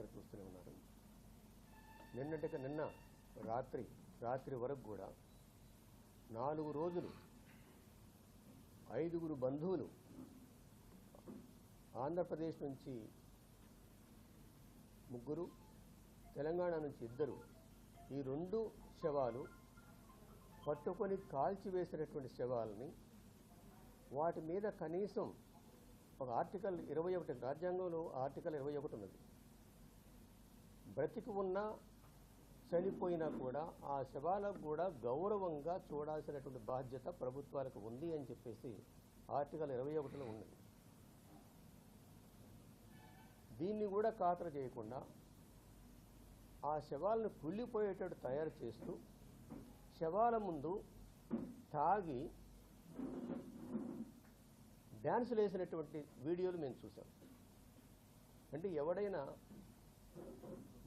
గారు చూస్తూనే ఉన్నారు. నిన్న రాత్రి వరకు కూడా 4 రోజులు 5 బంధువులు ఆంధ్రప్రదేశ్ నుంచి 3, తెలంగాణ నుంచి 2 ఈ 2 శవాలు పట్టుకొని కాల్చివేసినటువంటి శవాలని వాటి మీద కనీసం ఒక ఆర్టికల్ 21 రాజ్యాంగంలో ఆర్టికల్ 21 ఉన్నది. బ్రతికి ఉన్నా చనిపోయినా కూడా ఆ శవాలకు కూడా గౌరవంగా చూడాల్సినటువంటి బాధ్యత ప్రభుత్వాలకు ఉంది అని చెప్పేసి ఆర్టికల్ 21లో ఉన్నది. దీన్ని కూడా ఖాతరు చేయకుండా ఆ శవాలను కుళ్ళిపోయేటట్టు తయారు చేస్తూ శవాల ముందు తాగి డ్యాన్సులు వేసినటువంటి వీడియోలు మేము చూసాం. అంటే ఎవడైనా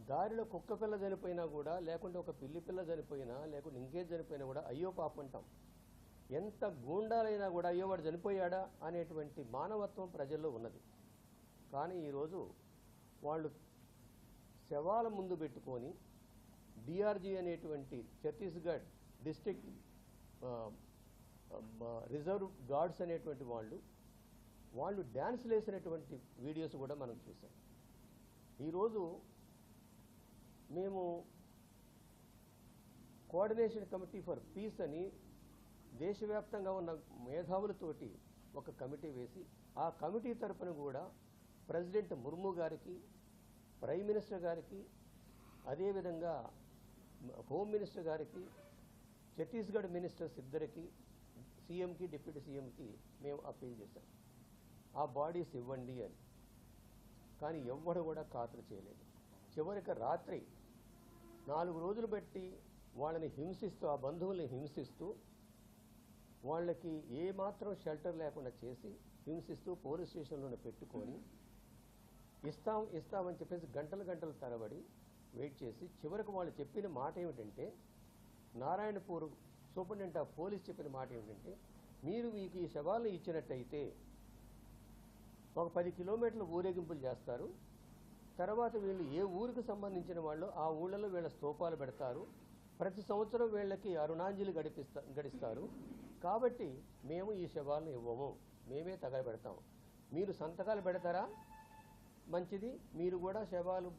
దారిలో కుక్క పిల్ల చనిపోయినా కూడా, లేకుంటే ఒక పిల్లి పిల్ల చనిపోయినా, లేకుంటే ఇంకేం చనిపోయినా కూడా అయ్యో పాపం అంటాం. ఎంత గూండాలైనా కూడా అయ్యో వాడు చనిపోయాడా అనేటువంటి మానవత్వం ప్రజల్లో ఉన్నది. కానీ ఈరోజు వాళ్ళు శవాల ముందు పెట్టుకొని డిఆర్జీ అనేటువంటి ఛత్తీస్గఢ్ డిస్ట్రిక్ట్ రిజర్వ్ గార్డ్స్ అనేటువంటి వాళ్ళు డ్యాన్స్లు వేసినటువంటి వీడియోస్ కూడా మనం చూసాం. ఈరోజు మేము కోఆర్డినేషన్ కమిటీ ఫర్ పీస్ అని దేశవ్యాప్తంగా ఉన్న మేధావులతోటి ఒక కమిటీ వేసి ఆ కమిటీ తరపున కూడా ప్రెసిడెంట్ ముర్ము గారికి, ప్రైమ్ మినిస్టర్ గారికి, అదేవిధంగా హోమ్ మినిస్టర్ గారికి, ఛత్తీస్గఢ్ మినిస్టర్స్ ఇద్దరికి, సీఎంకి, డిప్యూటీ సీఎంకి మేము అప్పీల్ చేశాం ఆ బాడీస్ ఇవ్వండి అని. కానీ ఎవ్వడు కూడా ఖాతరు చేయలేదు. చివరికి రాత్రి 4 రోజులు బట్టి వాళ్ళని హింసిస్తూ, ఆ బంధువుల్ని హింసిస్తూ, వాళ్ళకి ఏమాత్రం షెల్టర్ లేకుండా చేసి హింసిస్తూ పోలీస్ స్టేషన్లోనే పెట్టుకొని ఇస్తామని చెప్పేసి గంటలు తరబడి వెయిట్ చేసి చివరికి వాళ్ళు చెప్పిన మాట ఏమిటంటే, నారాయణపూర్ సూపరింటెండెంట్ ఆఫ్ పోలీస్ చెప్పిన మాట ఏమిటంటే, మీకు ఈ శవాలను ఇచ్చినట్టయితే ఒక 10 కిలోమీటర్ల ఊరేగింపులు చేస్తారు, తర్వాత వీళ్ళు ఏ ఊరికి సంబంధించిన వాళ్ళు ఆ ఊళ్ళలో వీళ్ళ స్తూపాలు పెడతారు, ప్రతి సంవత్సరం వీళ్ళకి అరుణాంజలి గడిస్తారు, కాబట్టి మేము ఈ శవాలను ఇవ్వము, మేమే తగలబెడతాము. మీరు సంతకాలు పెడతారా మంచిది, మీరు కూడా శవాలు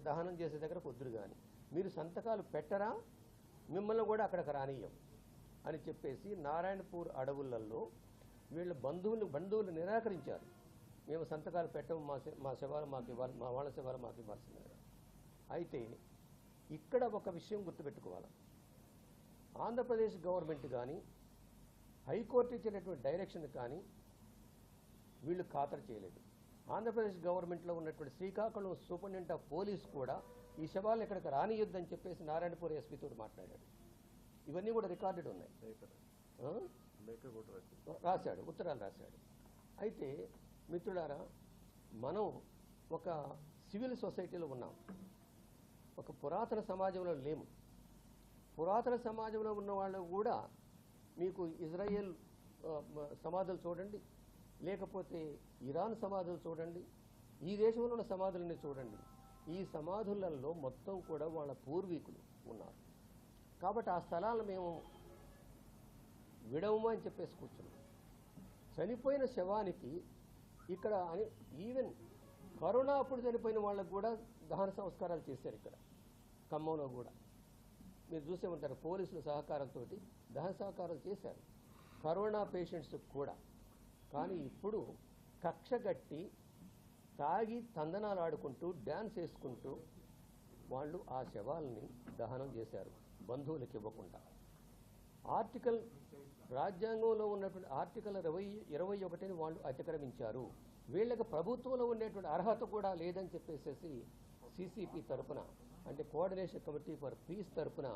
దహనం చేసే దగ్గర కుదురు, కానీ మీరు సంతకాలు పెట్టరా మిమ్మల్ని కూడా అక్కడికి రానియం అని చెప్పేసి నారాయణపూర్ అడవులలో వీళ్ళ బంధువులు నిరాకరించారు. మేము సంతకాలు పెట్టము, మా శవాలు మాకు ఇవ్వాలి, మా వాళ్ళ శవాలు మాకు ఇవ్వాల్సిందే. అయితే ఇక్కడ ఒక విషయం గుర్తుపెట్టుకోవాలి, ఆంధ్రప్రదేశ్ గవర్నమెంట్ కానీ హైకోర్టు ఇచ్చినటువంటి డైరెక్షన్ కానీ వీళ్ళు ఖాతరు చేయలేదు. ఆంధ్రప్రదేశ్ గవర్నమెంట్లో ఉన్నటువంటి శ్రీకాకుళం సూపరింటెండెంట్ ఆఫ్ పోలీస్ కూడా ఈ శవాలు ఇక్కడికి రానియొద్దని చెప్పేసి నారాయణపూర్ ఎస్పీతో మాట్లాడాడు. ఇవన్నీ కూడా రికార్డెడ్ ఉన్నాయి, రాశాడు, ఉత్తరాలు రాశాడు. అయితే మిత్రులారా, మనం ఒక సివిల్ సొసైటీలో ఉన్నాం, ఒక పురాతన సమాజంలో లేము. పురాతన సమాజంలో ఉన్న వాళ్ళు కూడా మీకు ఇజ్రాయెల్ సమాధులు చూడండి, లేకపోతే ఇరాన్ సమాధులు చూడండి, ఈ దేశంలో ఉన్న సమాధులని చూడండి, ఈ సమాధులలో మొత్తం కూడా వాళ్ళ పూర్వీకులు ఉన్నారు. కాబట్టి ఆ స్థలాలను మేము విడవమా అని చెప్పేసి కూర్చున్నాం. చనిపోయిన శవానికి ఇక్కడ ఈవెన్ కరోనా అప్పుడు చనిపోయిన వాళ్ళకు కూడా దహన సంస్కారాలు చేశారు. ఇక్కడ ఖమ్మంలో కూడా మీరు చూసే ఉంటారు, పోలీసుల సహకారంతో దహన సంస్కారాలు చేశారు కరోనా పేషెంట్స్ కూడా. కానీ ఇప్పుడు కక్షగట్టి తాగి తందనాలు ఆడుకుంటూ డ్యాన్స్ వేసుకుంటూ వాళ్ళు ఆ శవాలని దహనం చేశారు బంధువులకు ఇవ్వకుండా. రాజ్యాంగంలో ఉన్నటువంటి ఆర్టికల్ 21ని వాళ్ళు అతిక్రమించారు. వీళ్ళకి ప్రభుత్వంలో ఉండేటువంటి అర్హత కూడా లేదని చెప్పేసి సిసిపి తరపున, అంటే కోఆర్డినేషన్ కమిటీ ఫర్ పీస్ తరపున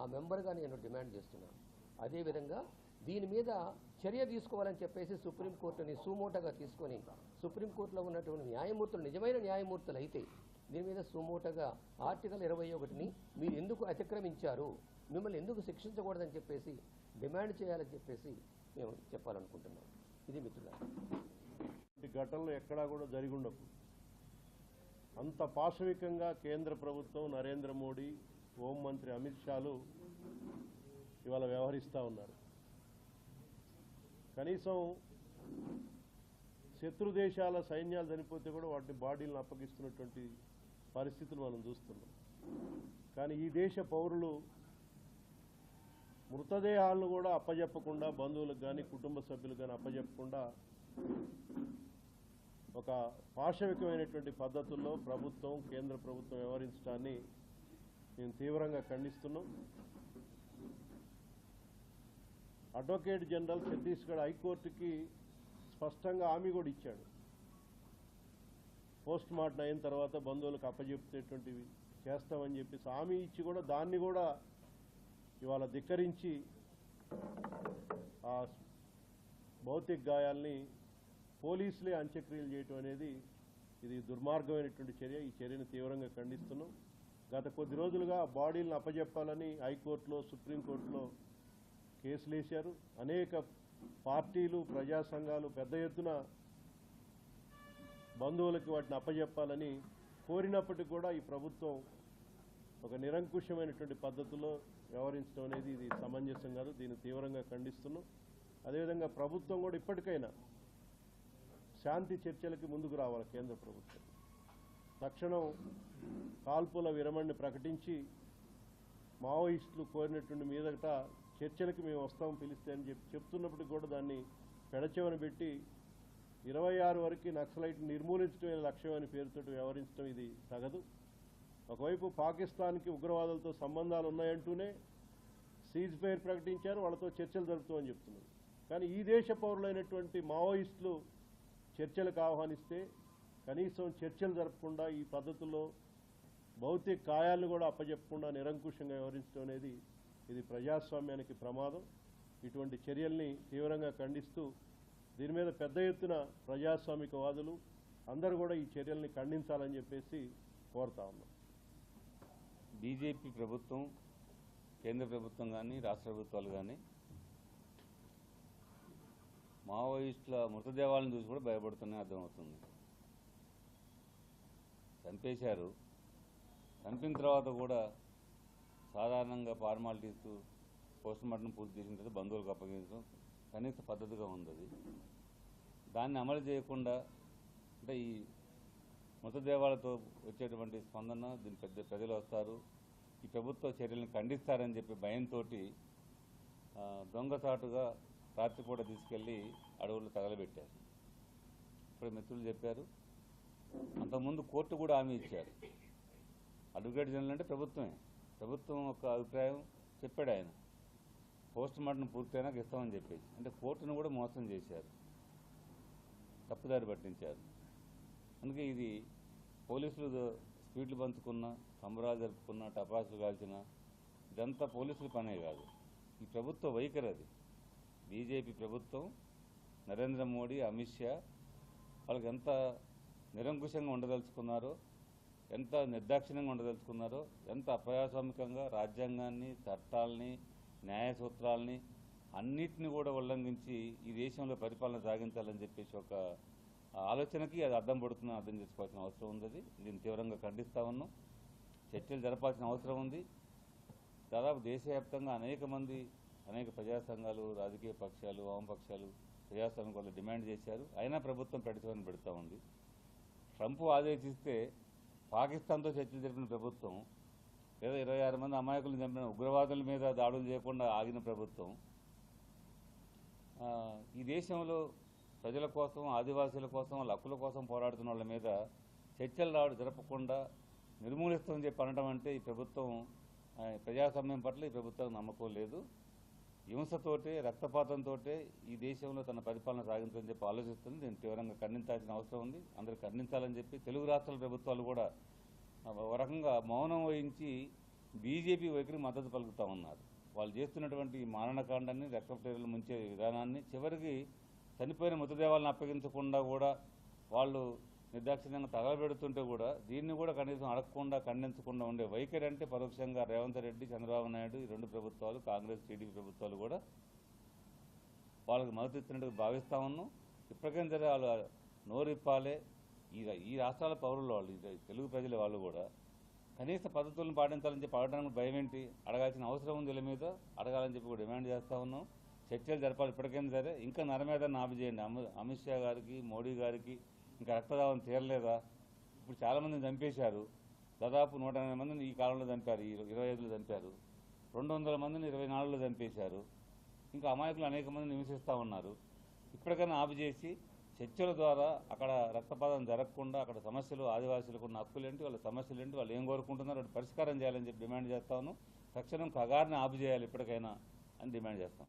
ఆ మెంబర్గా నేను డిమాండ్ చేస్తున్నాను. అదేవిధంగా దీని మీద చర్య తీసుకోవాలని చెప్పేసి సుప్రీంకోర్టుని సుమోటగా తీసుకొని, సుప్రీంకోర్టులో ఉన్నటువంటి న్యాయమూర్తులు నిజమైన న్యాయమూర్తులు అయితే దీని మీద సుమోటగా ఆర్టికల్ 21ని మీరు ఎందుకు అతిక్రమించారు, మిమ్మల్ని ఎందుకు శిక్షించకూడదని చెప్పేసి డిమాండ్ చేయాలని చెప్పేసి మేము చెప్పాలనుకుంటున్నాం. ఇది మిత్రులారా, ఘటనలు ఎక్కడా కూడా జరిగి ఉండవు. అంత పాశవికంగా కేంద్ర ప్రభుత్వం నరేంద్ర మోడీ హోంమంత్రి అమిత్ షాలు ఇవాళ వ్యవహరిస్తూ ఉన్నారు. కనీసం శత్రు దేశాల సైన్యాలు చనిపోతే కూడా వాటిని బాడీలను అప్పగిస్తున్నటువంటి పరిస్థితులు మనం చూస్తున్నాం. కానీ ఈ దేశ పౌరులు మృతదేహాలను కూడా అప్పజెప్పకుండా, బంధువులకు కానీ కుటుంబ సభ్యులకు కానీ అప్పజెప్పకుండా ఒక పాశవికమైనటువంటి పద్ధతుల్లో ప్రభుత్వం, కేంద్ర ప్రభుత్వం వ్యవహరించడాన్ని మేము తీవ్రంగా ఖండిస్తున్నాం. అడ్వకేట్ జనరల్ ఛత్తీస్గఢ్ హైకోర్టుకి స్పష్టంగా హామీ కూడా ఇచ్చాడు. పోస్ట్ మార్టం అయిన తర్వాత బంధువులకు అప్పజెప్పేటువంటివి చేస్తామని చెప్పేసి హామీ ఇచ్చి కూడా దాన్ని కూడా ఇవాళ ధిక్కరించి ఆ భౌతిక గాయాల్ని పోలీసులే అంత్యక్రియలు చేయటం అనేది ఇది దుర్మార్గమైనటువంటి చర్య. ఈ చర్యను తీవ్రంగా ఖండిస్తున్నాం. గత కొద్ది రోజులుగా బాడీలను అప్పజెప్పాలని హైకోర్టులో, సుప్రీంకోర్టులో కేసులు వేశారు. అనేక పార్టీలు, ప్రజా సంఘాలు పెద్ద ఎత్తున బంధువులకి వాటిని అప్పజెప్పాలని కోరినప్పటికీ కూడా ఈ ప్రభుత్వం ఒక నిరంకుశమైనటువంటి పద్ధతిలో వ్యవహరించడం అనేది ఇది సమంజసం కాదు. దీన్ని తీవ్రంగా ఖండిస్తున్నాం. అదేవిధంగా ప్రభుత్వం కూడా ఇప్పటికైనా శాంతి చర్చలకి ముందుకు రావాలి. కేంద్ర ప్రభుత్వం తక్షణం కాల్పుల విరమణని ప్రకటించి మావోయిస్టులు కోరినటువంటి మీదట చర్చలకి మేము వస్తాం పిలిస్తే అని చెప్తున్నప్పటికీ కూడా దాన్ని పెడచెవని పెట్టి 26 వరకు నక్సలైట్ నిర్మూలించడమే లక్ష్యం అని పేరుతో వ్యవహరించడం ఇది తగదు. ఒకవైపు పాకిస్తాన్కి ఉగ్రవాదులతో సంబంధాలు ఉన్నాయంటూనే సీజ్ ఫైర్ ప్రకటించారు, వాళ్ళతో చర్చలు జరుపుతామని చెప్తున్నారు. కానీ ఈ దేశ పౌరులైనటువంటి మావోయిస్టులు చర్చలకు ఆహ్వానిస్తే కనీసం చర్చలు జరపకుండా ఈ పద్ధతుల్లో భౌతిక గాయాలను కూడా అప్పచెప్పకుండా నిరంకుశంగా వ్యవహరించడం అనేది ఇది ప్రజాస్వామ్యానికి ప్రమాదం. ఇటువంటి చర్యల్ని తీవ్రంగా ఖండిస్తూ దీని మీద పెద్ద ఎత్తున ప్రజాస్వామికవాదులు అందరూ కూడా ఈ చర్యల్ని ఖండించాలని చెప్పేసి కోరుతా ఉన్నాం. బీజేపీ ప్రభుత్వం, కేంద్ర ప్రభుత్వం కానీ రాష్ట్ర ప్రభుత్వాలు కానీ మావోయిస్టుల మృతదేహాలను చూసి కూడా భయపడుతున్నాయి అర్థమవుతుంది. చంపేశారు, చంపిన తర్వాత కూడా సాధారణంగా ఫార్మాలిటీస్ పోస్ట్ మార్టం పూర్తి చేసిన తర్వాత బంధువులకు అప్పగించడం కనీస పద్ధతిగా ఉంది. దాన్ని అమలు చేయకుండా అంటే ఈ మృతదేహాలతో వచ్చేటువంటి స్పందన దీని పెద్ద ప్రజలు వస్తారు, ఈ ప్రభుత్వ చర్యలను ఖండిస్తారని చెప్పి భయంతో దొంగసాటుగా రాత్రిపూట తీసుకెళ్లి అడవుల్లో తగలబెట్టారు. ఇప్పుడు మిత్రులు చెప్పారు, అంతకుముందు కోర్టు కూడా హామీ ఇచ్చారు. అడ్వకేట్ జనరల్ అంటే ప్రభుత్వమే, ప్రభుత్వం ఒక అభిప్రాయం చెప్పాడు ఆయన, పోస్ట్ మార్టం పూర్తయినాక ఇస్తామని చెప్పేసి. అంటే కోర్టును కూడా మోసం చేశారు, తప్పుదారి పట్టించారు. అందుకే ఇది పోలీసులు స్పీడ్లు పంచుకున్నా, సంబరాలు జరుపుకున్నా, టపాసులు కాల్చిన ఇదంతా పోలీసుల పనే కాదు, ఈ ప్రభుత్వ వైఖరి. అది బీజేపీ ప్రభుత్వం, నరేంద్ర మోడీ, అమిత్ షా వాళ్ళకి ఎంత నిరంకుశంగా ఉండదలుచుకున్నారో, ఎంత నిర్దాక్షిణ్యంగా ఉండదలుచుకున్నారో, ఎంత అప్రజాస్వామికంగా రాజ్యాంగాన్ని, చట్టాలని, న్యాయ సూత్రాలని అన్నిటిని కూడా ఉల్లంఘించి ఈ దేశంలో పరిపాలన సాగించాలని చెప్పేసి ఒక ఆలోచనకి అది అర్థం పడుతుందని అర్థం చేసుకోవాల్సిన అవసరం ఉంది. దీన్ని తీవ్రంగా ఖండిస్తా ఉన్నాం. చర్చలు జరపాల్సిన అవసరం ఉంది. దాదాపు దేశవ్యాప్తంగా అనేక ప్రజా సంఘాలు, రాజకీయ పక్షాలు, వామపక్షాలు, ప్రజాస్వామికులు డిమాండ్ చేశారు. అయినా ప్రభుత్వం పెడతామని పెడతా ఉంది. ట్రంప్ ఆదేశిస్తే పాకిస్తాన్తో చర్చలు జరిపిన ప్రభుత్వం, లేదా 26 మంది అమాయకులను చంపిన ఉగ్రవాదుల మీద దాడులు చేయకుండా ఆగిన ప్రభుత్వం, ఈ దేశంలో ప్రజల కోసం, ఆదివాసీల కోసం, వాళ్ళ హక్కుల కోసం పోరాడుతున్న వాళ్ళ మీద చర్చలు జరపకుండా నిర్మూలిస్తామని చెప్పి అనడం అంటే ఈ ప్రభుత్వం ప్రజాస్వామ్యం పట్ల ఈ ప్రభుత్వం నమ్మకం లేదు. హింసతోటే, రక్తపాతంతో ఈ దేశంలో తన పరిపాలన సాగించాలని చెప్పి ఆలోచిస్తుంది. దీన్ని తీవ్రంగా ఖండించాల్సిన అవసరం ఉంది. అందరూ ఖండించాలని చెప్పి తెలుగు రాష్ట్రాల ప్రభుత్వాలు కూడా ఒక రకంగా మౌనం వహించి బీజేపీ వైఖరికి మద్దతు పలుకుతూ ఉన్నారు. వాళ్ళు చేస్తున్నటువంటి మారణకాండాన్ని, రక్తప్రేరలు ముంచే విధానాన్ని, చివరికి చనిపోయిన మృతదేహాలను అప్పగించకుండా కూడా వాళ్ళు నిర్దాక్షిణ్యంగా తగలబెడుతుంటే కూడా దీన్ని కూడా కనీసం అడగకుండా, ఖండించకుండా ఉండే వైఖరి అంటే పరోక్షంగా రేవంత్ రెడ్డి, చంద్రబాబు నాయుడు, ఈ రెండు ప్రభుత్వాలు, కాంగ్రెస్, టీడీపీ ప్రభుత్వాలు కూడా వాళ్ళకి మద్దతు ఇస్తున్నట్టుగా భావిస్తూ ఉన్నాం. ఇప్పటికైనా సరే వాళ్ళు నోరిప్పాలే, ఈ రాష్ట్రాల పౌరులు వాళ్ళు, ఈ తెలుగు ప్రజల వాళ్ళు కూడా కనీస పద్ధతులను పాటించాలని చెప్పి అడగడానికి భయం ఏంటి? అడగాల్సిన అవసరం ఉంది వీళ్ళ మీద, అడగాలని చెప్పి కూడా డిమాండ్ చేస్తూ ఉన్నాం. చర్చలు జరపాలి ఇప్పటికైనా సరే. ఇంకా నరమేధాన్ని ఆపు చేయండి. అమిత్ షా గారికి, మోడీ గారికి ఇంకా రక్తదావం తీరలేదా? ఇప్పుడు చాలామందిని చంపేశారు. దాదాపు 180 మందిని ఈ కాలంలో చంపారు, ఈ 25లో చంపారు. 200 మందిని 24లో చంపేశారు. ఇంకా అమాయకులు అనేక మందిని హింసిస్తూ ఉన్నారు. ఇప్పటికైనా ఆపు చేసి చర్చల ద్వారా అక్కడ రక్తపాతం జరగకుండా అక్కడ సమస్యలు, ఆదివాసీలకు ఉన్న హక్కులేంటి, వాళ్ళ సమస్యలు ఏంటి, వాళ్ళు ఏం కోరుకుంటున్నారో వాటి పరిష్కారం చేయాలని చెప్పి డిమాండ్ చేస్తాను. తక్షణం కగారిని ఆపు చేయాలి ఇప్పటికైనా అని డిమాండ్ చేస్తాం.